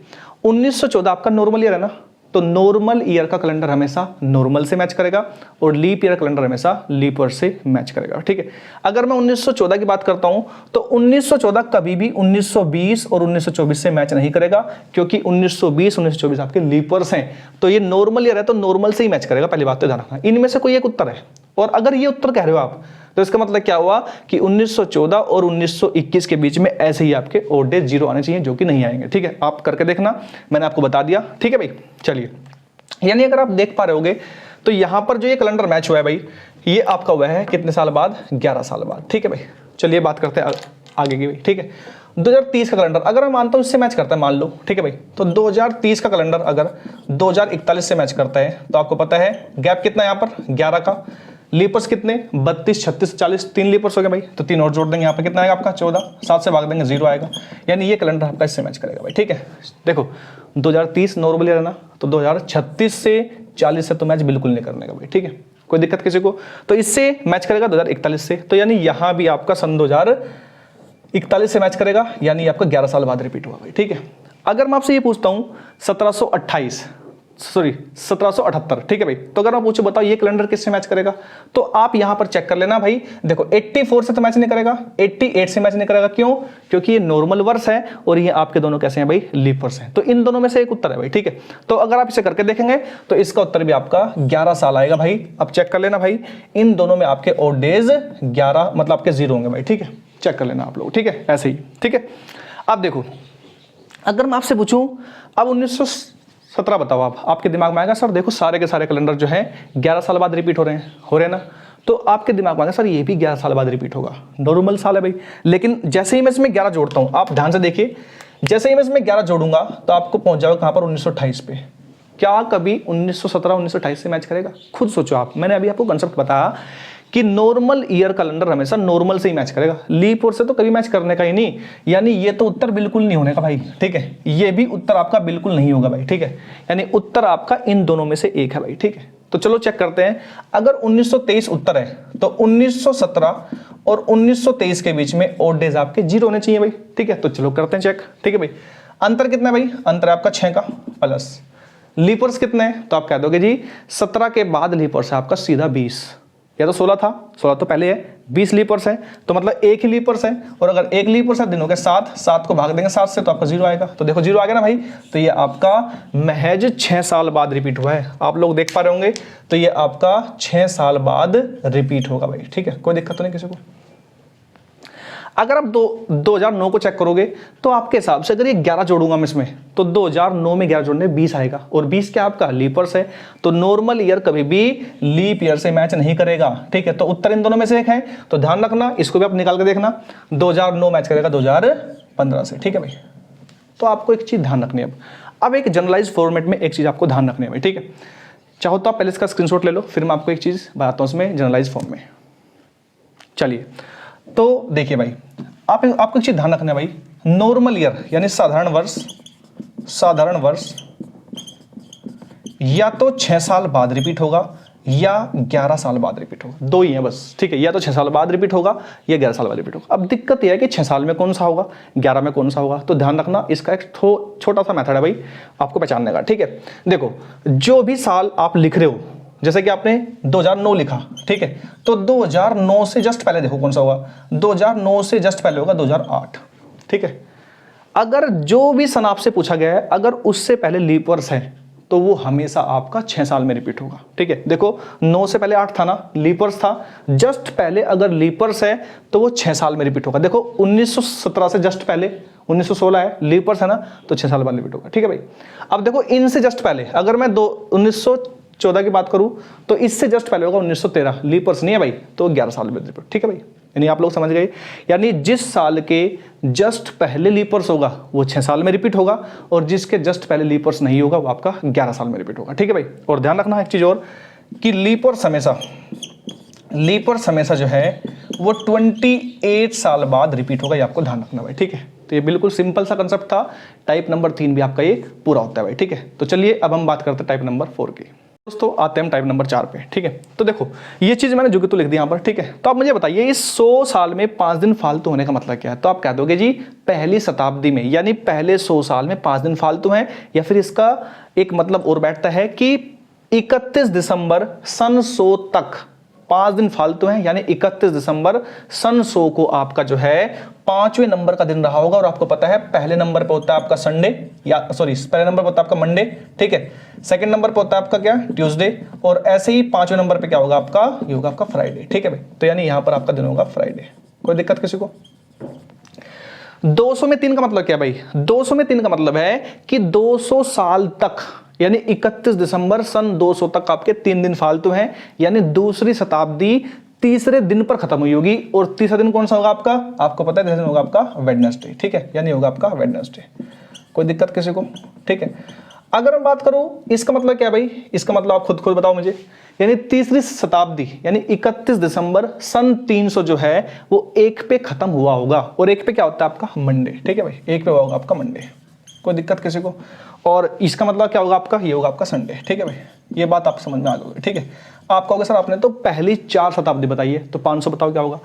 1914 आपका नॉर्मल ईयर है ना, तो नॉर्मल ईयर का कैलेंडर हमेशा नॉर्मल से मैच करेगा और लीप ईयर कैलेंडर हमेशा लीप ईयर से मैच करेगा, ठीक है। अगर मैं 1914 की बात करता हूं तो 1914 कभी भी 1920 और 1924 से मैच नहीं करेगा, क्योंकि 1920 1924 आपके लीप ईयर्स हैं। तो ये नॉर्मल ईयर है तो नॉर्मल से ही मैच करेगा, पहली बात तो ध्यान रखना। इनमें से कोई एक उत्तर है, और अगर ये उत्तर कह रहे हो आप तो इसका मतलब क्या हुआ कि 1914 और 1921 के बीच में ऐसे ही आपके ओड डेज 0 आने चाहिए, जो कि नहीं आएंगे, ठीक है। आप करके देखना, मैंने आपको बता दिया, ठीक है भाई। चलिए, यानी अगर आप देख पा रहे होगे तो यहां पर जो ये कैलेंडर मैच हुआ है भाई, ये आपका हुआ है कितने साल बाद, 11 साल बाद, ठीक है भाई। चलिए बात करते हैं आगे की भाई, ठीक है। 2030 का कैलेंडर अगर मैं मानता हूं इससे मैच करता है, मान लो, ठीक है भाई। तो 2030 का कैलेंडर अगर 2041 से मैच करता है तो आपको पता है गैप कितना है यहां पर, 11 का। लीपर्स कितने, 32 36 40, 3 लीपर्स हो गए भाई, तो 3 और जोड़ देंगे, यहाँ पे कितना आएगा आपका 14, 7 से भाग देंगे 0 आएगा। यानी ये कैलेंडर आपका इससे मैच करेगा भाई, ठीक है। देखो 2030 नॉर्मल ईयर है ना, तो 2036 से 40 से तो मैच बिल्कुल नहीं करने का भाई, ठीक है। कोई दिक्कत किसी को, तो इससे मैच करेगा 2041 से, तो यानी यहां भी आपका सन 2041 से मैच करेगा, यानी आपका 11 साल बाद रिपीट हुआ भाई, ठीक है। अगर मैं आपसे ये पूछता हूं 1778, ठीक है भाई। तो अगर आप पूछो बताओ ये कैलेंडर किससे मैच करेगा, तो आप यहां पर चेक कर लेना भाई। देखो 84 से तो मैच नहीं करेगा, 88 से मैच नहीं करेगा, क्यों, क्योंकि ये नॉर्मल वर्ष है और ये आपके दोनों कैसे हैं भाई, लीप वर्ष हैं। तो इन दोनों में से एक उत्तर है भाई, ठीक है। तो अगर आप इसे करके देखेंगे तो इसका उत्तर भी आपका 11 साल आएगा भाई। अब चेक कर लेना भाई, इन दोनों में आपके ओड डेज 11 मतलब आपके 0 होंगे भाई, ठीक है। चेक कर लेना आप लोग, ठीक है, ऐसे ही, ठीक है। अब देखो अगर मैं आपसे पूछूं अब 1917 बताओ, आप आपके दिमाग में आएगा सर देखो सारे के सारे कैलेंडर जो है 11 साल बाद रिपीट हो रहे हैं ना, तो आपके दिमाग में आएगा सर ये भी 11 साल बाद रिपीट होगा, नॉर्मल साल है भाई। लेकिन जैसे ही मैं इसमें 11 जोड़ता हूं, आप ध्यान से देखिए, जैसे ही मैं इसमें 11 जोड़ूंगा तो आपको पहुंच जाओगे कहां पर, 1928 पे। क्या कभी 1917 1928 से मैच करेगा, खुद सोचो आप। मैंने अभी आपको कंसेप्ट बताया कि नॉर्मल ईयर कैलेंडर हमेशा नॉर्मल से ही मैच करेगा, लीप ईयर से तो कभी मैच करने का ही नहीं। यानी ये तो उत्तर बिल्कुल नहीं होने का भाई, ठीक है। ये भी उत्तर आपका बिल्कुल नहीं होगा भाई, ठीक है। यानी उत्तर आपका इन दोनों में से एक है भाई, ठीक है। तो चलो चेक करते हैं, अगर 1923 उत्तर है तो 1917 और 1923 के बीच में ओड डेज आपके 0 होने चाहिए भाई, ठीक है। तो चलो करते हैं चेक, ठीक है भाई। अंतर कितना है भाई, अंतर है आपका 6 का प्लस लीपर्स कितने हैं, तो आप कह दोगे जी 17 के बाद लीपर्स है आपका सीधा 20, या तो 16 था, 16 तो पहले है, 20 लीपर्स है, तो मतलब एक ही लीपर्स है। और अगर एक लीपर्स है दिनों के 7 को भाग देंगे 7 से तो आपका 0 आएगा। तो देखो 0 आ गया ना भाई, तो ये आपका महज 6 साल बाद रिपीट हुआ है। आप लोग देख पा रहे होंगे, तो ये आपका 6 साल बाद रिपीट होगा भाई, ठीक है। कोई दिक्कत तो नहीं किसी को। अगर आप 2009 को चेक करोगे तो आपके हिसाब से अगर ये 11 जोड़ूंगा मैं इसमें, तो 2009 में 11 जोड़ने 20 आएगा, और 20 क्या आपका लीपर्स है। तो नॉर्मल ईयर कभी भी लीप ईयर से मैच नहीं करेगा, ठीक है। तो उत्तर इन दोनों में से एक है, तो ध्यान रखना, इसको भी आप निकाल के देखना। 2009 मैच करेगा 2015 से, ठीक है भाई। तो आपको एक चीज ध्यान रखनी है। अब एक जनरलाइज फॉर्मेट में एक चीज आपको ध्यान रखनी है भाई, ठीक है। चाहो तो आप पहले इसका स्क्रीनशॉट ले लो, फिर मैं आपको एक चीज बताता हूं इसमें जनरलाइज फॉर्म में। चलिए तो देखिए भाई, आपको एक चीज ध्यान रखना है भाई, नॉर्मल ईयर यानी साधारण वर्ष या तो 6 साल बाद रिपीट होगा या 11 साल बाद रिपीट होगा, दो ही है बस, ठीक है। या तो 6 साल बाद रिपीट होगा या 11 साल बाद रिपीट होगा। अब दिक्कत यह है कि 6 साल में कौन सा होगा, 11 में कौन सा होगा। तो ध्यान रखना, इसका एक छोटा सा मेथड है भाई आपको पहचानने का, ठीक है। देखो जो भी साल आप लिख रहे हो, जैसे कि आपने 2009 लिखा, ठीक है, तो 2009 से जस्ट पहले देखो कौन सा होगा, 2009 से जस्ट पहले होगा 2008, ठीक है। अगर जो भी सन आपसे पूछा गया है अगर उससे पहले लीप वर्ष है तो वो हमेशा आपका 6 साल में रिपीट होगा, ठीक है। देखो 9 से पहले 8 था ना, लीप वर्ष था, जस्ट पहले अगर लीप वर्ष है तो वो 6 साल में रिपीट होगा। देखो 1917 से जस्ट पहले 1916 है, लीप वर्ष है ना, तो 6 साल बाद रिपीट होगा, ठीक है भाई। अब देखो इनसे जस्ट पहले अगर मैं 1914 की बात करूं तो इससे जस्ट पहले होगा 1913, लीप वर्ष नहीं है भाई, तो 11 साल में रिपीट, ठीक है भाई। यानी आप लोग समझ गए, यानी जिस साल के जस्ट पहले लीप वर्ष होगा वो 6 साल में रिपीट होगा और जिसके जस्ट पहले लीप वर्ष नहीं होगा वो आपका 11 साल में रिपीट होगा, ठीक है भाई। और ध्यान रखना एक चीज और कि लीप वर्ष हमेशा जो है वो 28 साल बाद रिपीट होगा, ये आपको ध्यान रखना भाई, ठीक है। तो ये बिल्कुल सिंपल सा कंसेप्ट था। टाइप नंबर 3 भी आपका ये पूरा होता है भाई, ठीक है। तो चलिए अब हम बात करते हैं टाइप नंबर 4 की। दोस्तों आते हैं टाइप नंबर 4 पे, ठीक है। तो देखो ये चीज मैंने जुगतु लिख दी यहाँ पर, ठीक है। तो आप मुझे बताइए इस 100 साल में 5 दिन फालतू होने का मतलब क्या है? तो आप कह दोगे जी पहली शताब्दी में, यानी पहले 100 साल में 5 दिन फालतू हैं, या फिर इसका एक मतलब और बैठता है कि 31 दिसंबर सन 100 तक 5 दिन फालतू हैं, यानी 31 दिसंबर सन 100 को आपका जो है 5वें नंबर का दिन रहा होगा। और आपको पता है पहले नंबर पे होता है आपका संडे, या सॉरी पहले नंबर पे होता है आपका मंडे, ठीक है। सेकंड नंबर पे होता है आपका क्या, ट्यूसडे, और ऐसे ही 5वें नंबर पे क्या होगा आपका, ये होगा आपका फ्राइडे, ठीक है भाई। तो यानी यहां पर आपका दिन होगा फ्राइडे। कोई दिक्कत किसी को? 200 में 3 का मतलब क्या भाई? 200 में 3 का मतलब है कि 200 साल तक, यानी 31 दिसंबर सन 200 तक आपके 3 दिन फालतू हैं, यानी दूसरी शताब्दी तीसरे दिन पर खत्म हुई होगी। और तीसरा दिन कौन सा होगा आपका? आपको पता है तीसरा दिन होगा आपका वेडनेसडे, ठीक है, यानी होगा आपका वेडनेसडे। कोई दिक्कत किसी को? ठीक है। अगर मैं बात करूं इसका मतलब क्या भाई, इसका मतलब आप खुद बताओ मुझे। यानी तीसरी शताब्दी यानी 31 दिसंबर सन 300 जो है वो 1 पे खत्म हुआ होगा। और 1 पे क्या होता है आपका मंडे, ठीक है भाई, 1 पे होगा आपका मंडे। कोई दिक्कत किसी को? और इसका मतलब क्या होगा आपका, ये होगा आपका संडे, ठीक है भाई। ये बात आप समझ में आ जाओगे, ठीक है। आप कहोगे सर आपने तो पहली 4 शताब्दी बताई है, तो 500 बताओ क्या होगा।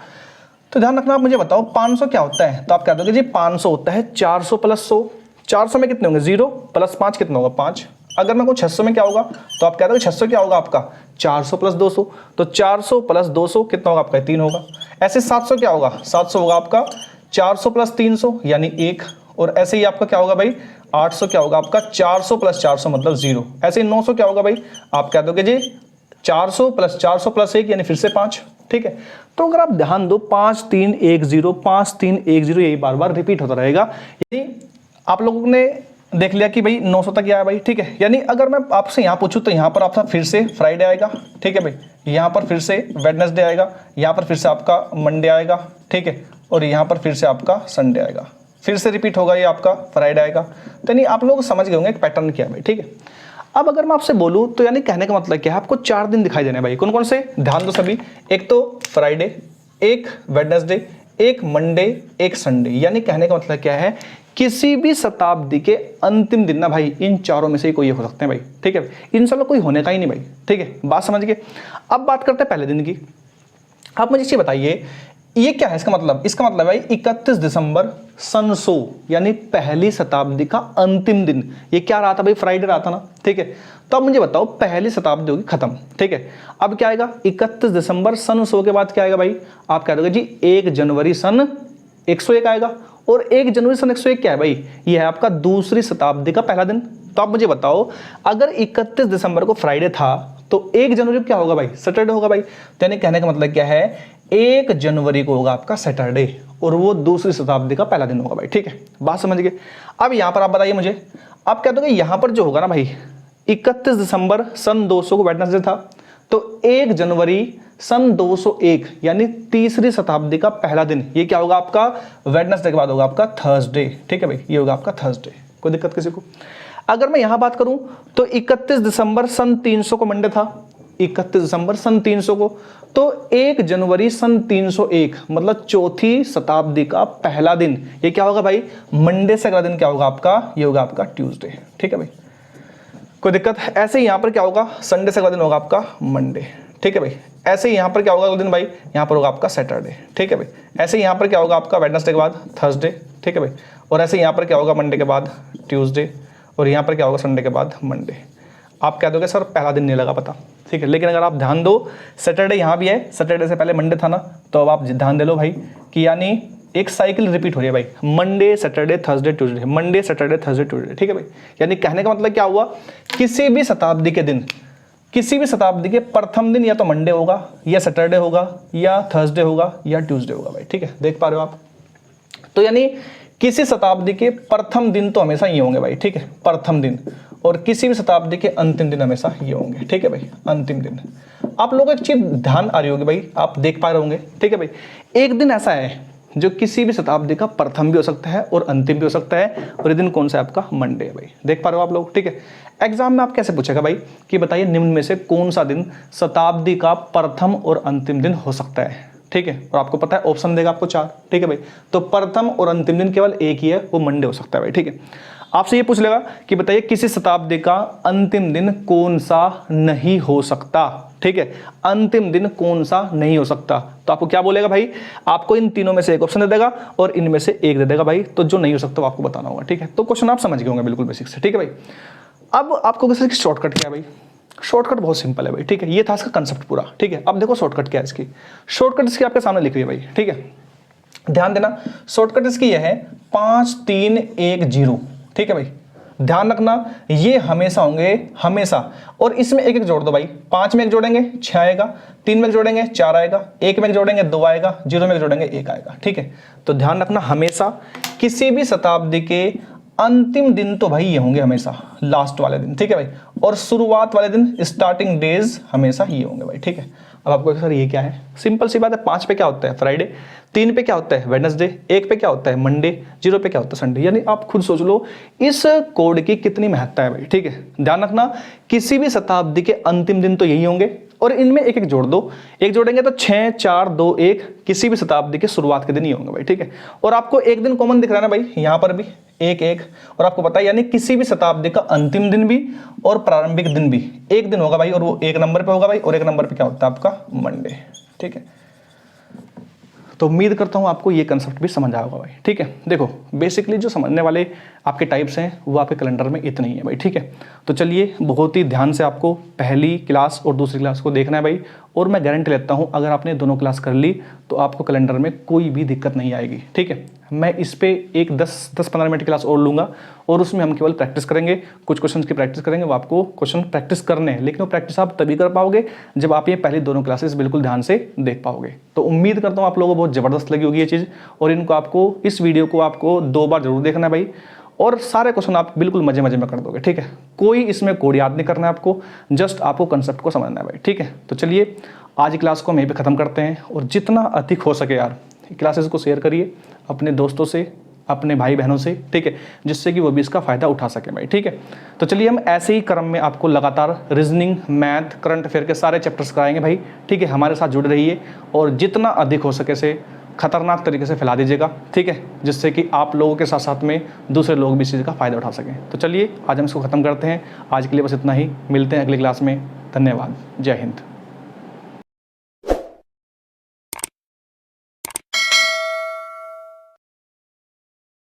तो ध्यान रखना, आप मुझे बताओ 500 क्या होता है। तो आप कह दोगे जी 500 होता है 400 प्लस 100। 400 में कितने होंगे, 0 प्लस 5 कितना होगा, 5। अगर मैं कहूँ 600 में क्या होगा, तो आप कह दोगे 600 क्या होगा आपका, 400 प्लस 200। तो 400 प्लस 200 कितना होगा आपका, 3 होगा। ऐसे 700 क्या होगा, 700 होगा आपका 400 प्लस 300 यानी 1। और ऐसे ही आपका क्या होगा भाई, 800 क्या होगा आपका 400 प्लस 400 मतलब 0। ऐसे ही 900 क्या होगा भाई, आप कह दोगे जी 400 प्लस 1 यानी फिर से 5, ठीक है। तो अगर आप ध्यान दो 5 3 1 0 5 3 1 0 यही बार बार रिपीट होता रहेगा। यानी आप लोगों ने देख लिया कि भाई 900 तक आया भाई, ठीक है। यानी अगर मैं आपसे यहाँ पूछूं तो यहाँ पर आपका फिर से फ्राइडे आएगा, ठीक है भाई, यहाँ पर फिर से वेडनेसडे आएगा, यहाँ पर फिर से आपका मंडे आएगा, ठीक है, और यहाँ पर फिर से आपका संडे आएगा, फिर से रिपीट होगा ये आपका फ्राइडे आएगा। तो यानी आप लोग समझ गए होंगे एक पैटर्न क्या है भाई, ठीक है। अब अगर मैं आपसे बोलूं तो यानी कहने का मतलब क्या है, आपको 4 दिन दिखाई देने भाई। कौन कौन से, ध्यान दो सभी। एक तो फ्राइडे, एक वेडनेसडे, एक मंडे, एक संडे। यानी कहने का मतलब क्या है, किसी भी शताब्दी के अंतिम दिन ना भाई इन चारों में से ही कोई हो सकते हैं भाई, ठीक है। इन सब कोई होने का ही नहीं भाई, ठीक है, बात समझ गए। अब बात करते हैं पहले दिन की। आप मुझे ये बताइए ये क्या है इसका मतलब? इसका मतलब है 31 दिसंबर सन 100 यानी पहली शताब्दी का अंतिम दिन। ये क्या रहा था भाई, फ्राइडे रहा था ना, ठीक है। तो अब मुझे बताओ पहली शताब्दी होगी खत्म, ठीक है। अब क्या आएगा 31 दिसंबर सन 100 के बाद क्या आएगा भाई, आप कह दोगे जी 1 जनवरी सन 101 आएगा। और 1 जनवरी सन 101 क्या है भाई, ये है आपका दूसरी शताब्दी का पहला दिन। तो आप मुझे बताओ अगर 31 दिसंबर को फ्राइडे था तो 1 जनवरी को क्या होगा भाई, सैटरडे होगा भाई। तो यानी कहने का मतलब क्या है, 1 जनवरी को होगा आपका सैटरडे और वो दूसरी शताब्दी का पहला दिन होगा भाई, ठीक है, बात समझ गए। अब यहां पर आप बताइए मुझे, आप कह दोगे यहां पर जो होगा ना भाई 31 दिसंबर सन 200 को वेडनेसडे था, तो 1 जनवरी सन 201 यानी तीसरी शताब्दी का पहला दिन, ये क्या होगा आपका, वेडनेसडे के बाद होगा आपका थर्सडे, ठीक है भाई, ये होगा आपका थर्सडे। कोई दिक्कत किसी को? अगर मैं यहां बात करूं तो 31 दिसंबर सन 300 को मंडे था, 31 दिसंबर सन 300 को, तो 1 जनवरी सन 301 मतलब चौथी शताब्दी का पहला दिन, ये क्या होगा भाई, मंडे से अगला दिन क्या होगा आपका, ये होगा आपका ट्यूसडे, ठीक है भाई। कोई दिक्कत? ऐसे ही यहां पर क्या होगा, संडे से अगला दिन होगा आपका मंडे, ठीक है भाई। ऐसे ही यहां पर क्या होगा अगले दिन भाई, यहां पर होगा आपका सैटरडे, ठीक है भाई। ऐसे ही यहां पर क्या होगा आपका वेडनेसडे के बाद थर्सडे, ठीक है भाई। और ऐसे यहां पर क्या होगा मंडे के बाद ट्यूसडे, और यहाँ पर क्या होगा संडे के बाद मंडे। आप कह दोगे सर पहला दिन नहीं लगा पता, ठीक है, लेकिन अगर आप ध्यान दो सैटरडे यहाँ भी है, सैटरडे से पहले मंडे था ना, तो अब आप ध्यान दे लो भाई कि यानी एक साइकिल रिपीट हो रही है भाई, Monday Saturday Thursday Tuesday, Monday Saturday Thursday Tuesday, ठीक है भाई। यानी कहने का मतलब क्या हुआ, किसी भी शताब्दी के दिन, किसी भी शताब्दी के प्रथम दिन या तो मंडे होगा या सैटरडे होगा या थर्सडे होगा या ट्यूसडे होगा भाई, ठीक है, देख पा रहे हो आप। तो यानी किसी शताब्दी के प्रथम दिन तो हमेशा ये होंगे भाई, ठीक है, प्रथम दिन, और किसी भी शताब्दी के अंतिम दिन हमेशा ये होंगे, ठीक है भाई, अंतिम दिन। आप लोगों को एक चीज ध्यान आ रही होगी भाई, आप देख पा रहे होंगे, ठीक है भाई, एक दिन ऐसा है जो किसी भी शताब्दी का प्रथम भी हो सकता है और अंतिम भी हो सकता है, और ये दिन कौन सा है आपका, मंडे है भाई, देख पा रहे हो आप लोग, ठीक है। एग्जाम में आप कैसे पूछेगा भाई कि बताइए निम्न में से कौन सा दिन शताब्दी का प्रथम और अंतिम दिन हो सकता है, ठीक है, और आपको पता है ऑप्शन देगा आपको 4, ठीक है भाई। तो प्रथम और अंतिम दिन केवल एक ही है, वो मंडे हो सकता है भाई, ठीक है। आपसे ये पूछ लेगा कि बताइए किसी शताब्दी का अंतिम दिन कौन सा नहीं हो सकता, ठीक है, अंतिम दिन कौन सा नहीं हो सकता, तो आपको क्या बोलेगा भाई, आपको इन तीनों में से एक ऑप्शन दे देगा और इनमें से एक दे देगा भाई, तो जो नहीं हो सकता वो आपको बताना होगा, ठीक है। तो क्वेश्चन आप समझ गए होंगे बिल्कुल बेसिक से, ठीक है भाई। अब आपको किसी शॉर्टकट क्या है भाई, शॉर्टकट बहुत सिंपल है भाई, ठीक है, ये था इसका कंसेप्ट पूरा, ठीक है। अब देखो शॉर्टकट क्या है इसकी, शॉर्टकट इसकी आपके सामने लिखी हुई है भाई, ठीक है, ध्यान देना। शॉर्टकट इसकी यह है 5 3 1 0, ठीक है भाई, ध्यान रखना ये हमेशा होंगे, हमेशा, और इसमें एक एक जोड़ दो भाई, 5 में एक जोड़ेंगे 6 आएगा, 3 में एक जोड़ेंगे 4 आएगा, 1 में एक जोड़ेंगे 2 आएगा, 0 में एक जोड़ेंगे 1 आएगा, ठीक है। तो ध्यान रखना हमेशा किसी भी शताब्दी के अंतिम दिन तो भाई ये होंगे हमेशा, लास्ट वाले दिन, ठीक है भाई, और शुरुआत वाले दिन स्टार्टिंग डेज हमेशा ये होंगे भाई, ठीक है। अब आपको सर ये क्या है, सिंपल सी बात है, 5 पे क्या होता है फ्राइडे, 3 पे क्या होता है वेडनेसडे, 1 पे क्या होता है मंडे, 0 पे क्या होता है संडे। यानी आप खुद सोच लो इस कोड की कितनी महत्ता है भाई, ठीक है। ध्यान रखना किसी भी शताब्दी के अंतिम दिन तो यही होंगे, और इनमें एक एक जोड़ दो, एक जोड़ेंगे तो 6 4 2 1, किसी भी शताब्दी के शुरुआत के दिन ही होंगे भाई, ठीक है। और आपको एक दिन कॉमन दिख रहा है ना भाई, यहाँ पर भी 1 1, और आपको पता है यानी किसी भी शताब्दी का अंतिम दिन भी और प्रारंभिक दिन भी एक दिन होगा भाई, और वो 1 नंबर पे होगा भाई, और 1 नंबर पे क्या होता है आपका मंडे, ठीक है। तो उम्मीद करता हूँ आपको ये कंसेप्ट भी समझ आया होगा भाई, ठीक है। देखो बेसिकली जो समझने वाले आपके टाइप्स हैं वो आपके कैलेंडर में इतने ही है भाई, ठीक है। तो चलिए बहुत ही ध्यान से आपको पहली क्लास और दूसरी क्लास को देखना है भाई, और मैं गारंटी लेता हूँ अगर आपने दोनों क्लास कर ली तो आपको कैलेंडर में कोई भी दिक्कत नहीं आएगी, ठीक है। मैं इस पे एक 10-15 मिनट की क्लास और लूँगा, और उसमें हम केवल प्रैक्टिस करेंगे, कुछ क्वेश्चंस की प्रैक्टिस करेंगे, वो आपको क्वेश्चन प्रैक्टिस करने हैं, लेकिन वो प्रैक्टिस आप तभी कर पाओगे जब आप ये पहली दोनों क्लासेस बिल्कुल ध्यान से देख पाओगे। तो उम्मीद करता हूँ आप लोगों को बहुत ज़बरदस्त लगी होगी ये चीज़, और इनको आपको इस वीडियो को आपको 2 बार जरूर देखना है भाई, और सारे क्वेश्चन आप बिल्कुल मजे मजे में कर दोगे, ठीक है। कोई इसमें कोड याद नहीं करना है आपको, जस्ट आपको कंसेप्ट को समझना है भाई, ठीक है। तो चलिए आज की क्लास को हम यहीं पे ख़त्म करते हैं, और जितना अधिक हो सके यार क्लासेस को शेयर करिए अपने दोस्तों से, अपने भाई बहनों से, ठीक है, जिससे कि वो भी इसका फ़ायदा उठा सके भाई, ठीक है। तो चलिए हम ऐसे ही क्रम में आपको लगातार रीजनिंग, मैथ, करंट अफेयर के सारे चैप्टर्स कराएंगे भाई, ठीक है। हमारे साथ जुड़े रहिए, और जितना अधिक हो सके से खतरनाक तरीके से फैला दीजिएगा, ठीक है, जिससे कि आप लोगों के साथ साथ में दूसरे लोग भी इस चीज़ का फ़ायदा उठा सकें। तो चलिए आज हम इसको ख़त्म करते हैं, आज के लिए बस इतना ही, मिलते हैं अगली क्लास में, धन्यवाद, जय हिंद।